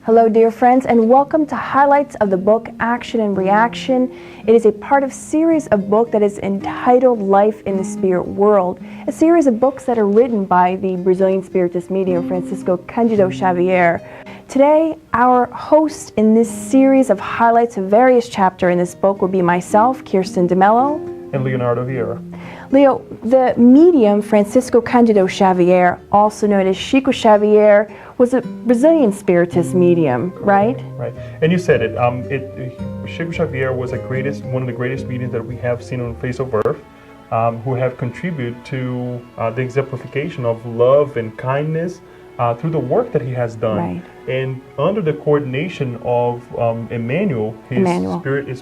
Hello dear friends, and welcome to highlights of the book Action and Reaction. It is a part of series of books that is entitled Life in the Spirit World, a series of books that are written by the Brazilian Spiritist medium Francisco Cândido Xavier. Today, our host in this series of highlights of various chapters in this book will be myself, Kirsten DeMello, and Leonardo Vieira. Leo, the medium Francisco Cândido Xavier, also known as Chico Xavier, was a Brazilian Spiritist medium, right? Right, and you said it. Chico Xavier was one of the greatest mediums that we have seen on the face of earth, who have contributed to the exemplification of love and kindness through the work that he has done. Right. And under the coordination of Emmanuel, his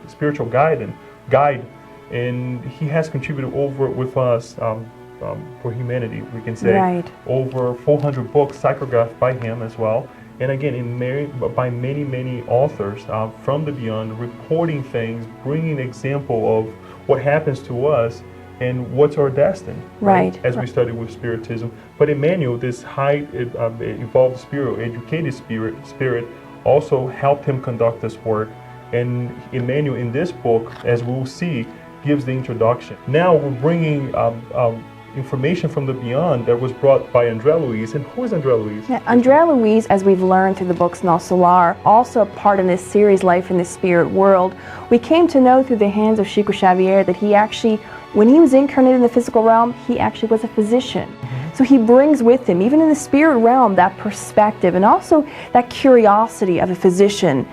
spiritual guide, and he has contributed over with us for humanity, we can say, right, over 400 books psychographed by him as well. And again, by many authors from the beyond, reporting things, bringing an example of what happens to us and what's our destiny, right? As we study with Spiritism. But Emmanuel, this high evolved spirit, educated spirit, also helped him conduct this work. And Emmanuel, in this book, as we'll see, gives the introduction. Now we're bringing information from the beyond that was brought by Andre Luiz. And who is Andre Luiz? Yeah, Andre Luiz, as we've learned through the books No Solar, also a part in this series, Life in the Spirit World. We came to know through the hands of Chico Xavier that he actually, when he was incarnated in the physical realm, he actually was a physician. So he brings with him, even in the spirit realm, that perspective and also that curiosity of a physician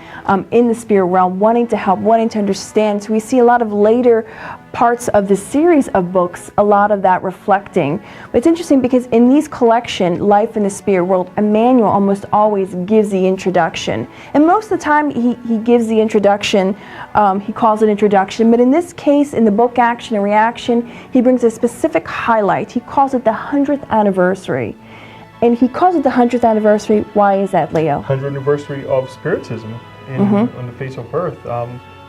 in the spirit realm, wanting to help, wanting to understand. So we see a lot of later parts of the series of books, a lot of that reflecting. But it's interesting because in these collection, Life in the Spirit World, Emmanuel almost always gives the introduction. And most of the time he gives the introduction, he calls it introduction, but in this case, in the book Action and Reaction, he brings a specific highlight. He calls it the 100th anniversary. And he calls it the 100th anniversary. Why is that, Leo? 100th anniversary of Spiritism on the face of earth.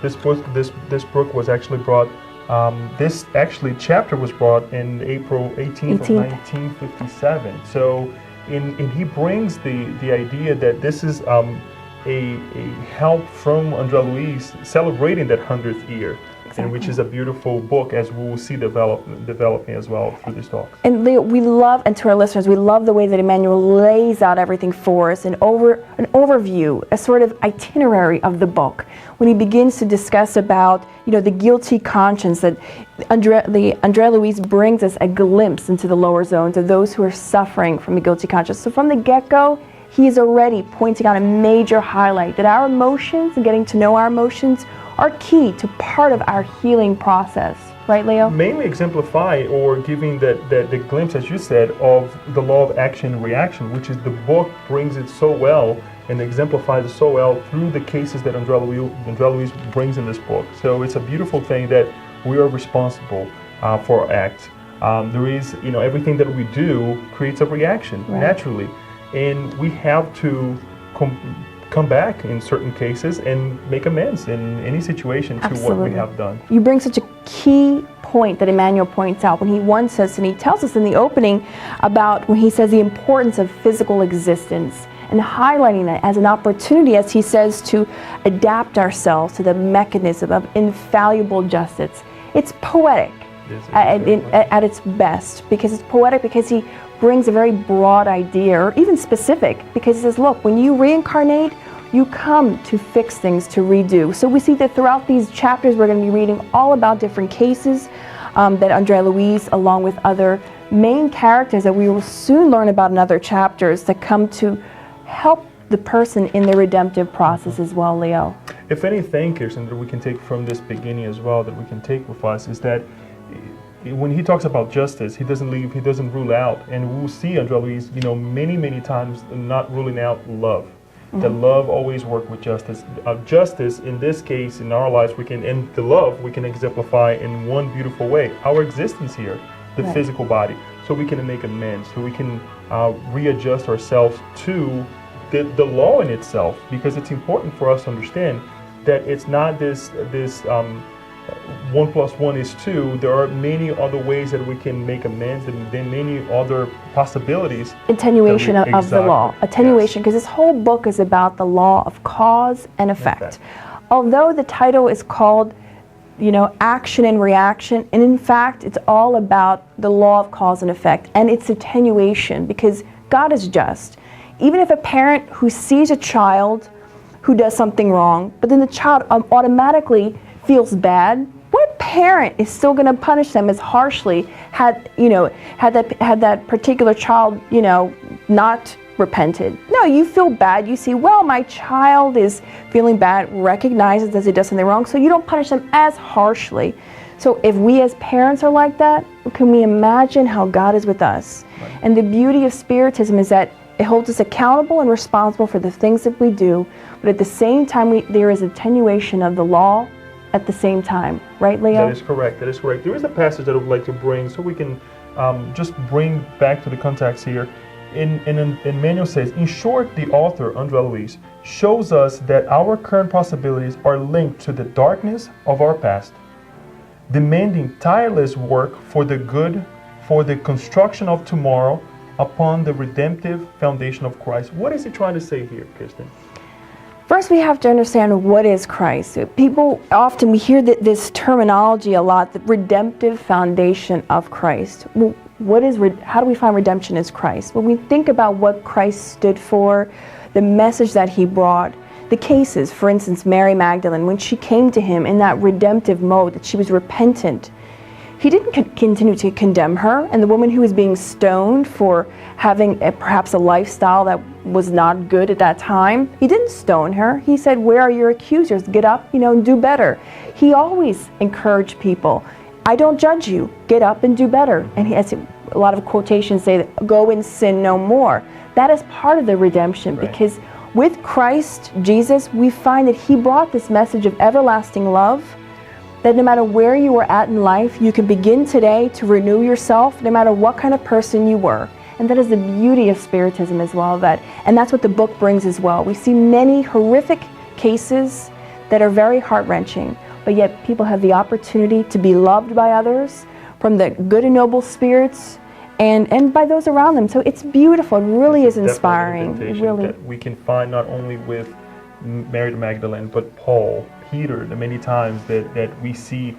This book was actually brought, this chapter was brought in April 18th of 1957. So he brings the idea that this is a help from Andre Luiz celebrating that 100th year. Exactly. And which is a beautiful book, as we will see developing as well through this talk. And Leo, we love, and to our listeners, we love the way that Emmanuel lays out everything for us, an overview, a sort of itinerary of the book. When he begins to discuss about, the guilty conscience, that Andre Luiz brings us a glimpse into the lower zones of those who are suffering from a guilty conscience. So from the get-go, he is already pointing out a major highlight that our emotions and getting to know our emotions are key to part of our healing process. Right, Leo? Mainly exemplify or giving the glimpse, as you said, of the law of action and reaction, which is the book brings it so well and exemplifies it so well through the cases that Andre Luiz brings in this book. So it's a beautiful thing that we are responsible for our acts. There is, everything that we do creates a reaction, right, naturally. And we have to come back in certain cases and make amends in any situation to Absolutely. What we have done. You bring such a key point that Emmanuel points out when he once says, and he tells us in the opening about when he says the importance of physical existence and highlighting that as an opportunity, as he says, to adapt ourselves to the mechanism of infallible justice. It's poetic at its best, because it's poetic because he brings a very broad idea, or even specific, because he says, look, when you reincarnate, you come to fix things, to redo. So we see that throughout these chapters, we're going to be reading all about different cases that Andre Luiz, along with other main characters that we will soon learn about in other chapters, that come to help the person in the redemptive process as well, Leo. if anything, Kirsten, that we can take from this beginning as well, that we can take with us, is that when he talks about justice, he doesn't rule out, and we'll see Andre Luiz, many times not ruling out love. That love always works with justice. Justice, in this case, in our lives, and the love we can exemplify in one beautiful way. Our existence here, the physical body, so we can make amends, so we can readjust ourselves to the law in itself, because it's important for us to understand that it's not this 1 + 1 is 2. There are many other ways that we can make amends, and then many other possibilities. Attenuation of the law. Attenuation, because this whole book is about the law of cause and effect. Although the title is called, action and reaction, and in fact, it's all about the law of cause and effect, and it's attenuation, because God is just. Even if a parent who sees a child who does something wrong, but then the child automatically feels bad, what parent is still going to punish them as harshly had that particular child, not repented? No, you feel bad. You see, well, my child is feeling bad, recognizes that he does something wrong, so you don't punish them as harshly. So if we as parents are like that, can we imagine how God is with us? Right. And the beauty of Spiritism is that it holds us accountable and responsible for the things that we do, but at the same time, there is attenuation of the law at the same time. Right, Leo? That is correct. That is correct. There is a passage that I would like to bring, so we can just bring back to the context here. In Manuel says, in short, the author, Andre Luiz, shows us that our current possibilities are linked to the darkness of our past, demanding tireless work for the good, for the construction of tomorrow upon the redemptive foundation of Christ. What is he trying to say here, Kirsten? First, we have to understand what is Christ. People often, we hear this terminology a lot, the redemptive foundation of Christ. Well, how do we find redemption as Christ? When we think about what Christ stood for, the message that he brought, the cases, for instance, Mary Magdalene, when she came to him in that redemptive mode, that she was repentant, he didn't continue to condemn her. And the woman who was being stoned for having perhaps a lifestyle that was not good at that time, he didn't stone her. He said, where are your accusers? Get up, and do better. He always encouraged people. I don't judge you. Get up and do better. And he has a lot of quotations say, that, go and sin no more. That is part of the redemption, because with Christ Jesus, we find that he brought this message of everlasting love, that no matter where you were at in life, you can begin today to renew yourself, no matter what kind of person you were. And that is the beauty of Spiritism as well, and that's what the book brings as well. We see many horrific cases that are very heart-wrenching, but yet people have the opportunity to be loved by others, from the good and noble spirits, and by those around them. So it's beautiful. It really is inspiring. Really, that we can find not only with Mary Magdalene, but Paul, Peter, the many times that we see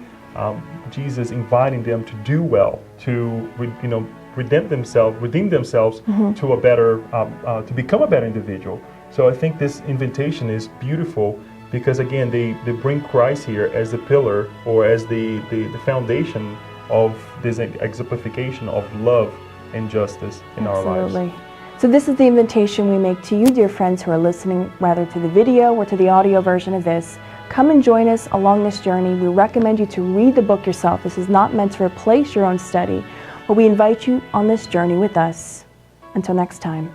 Jesus inviting them to do well, to redeem themselves to a better, to become a better individual. So I think this invitation is beautiful, because again, they bring Christ here as the pillar, or as the foundation of this exemplification of love and justice in our lives. Absolutely. So this is the invitation we make to you, dear friends who are listening, whether to the video or to the audio version of this. Come and join us along this journey. We recommend you to read the book yourself. This is not meant to replace your own study, but we invite you on this journey with us. Until next time.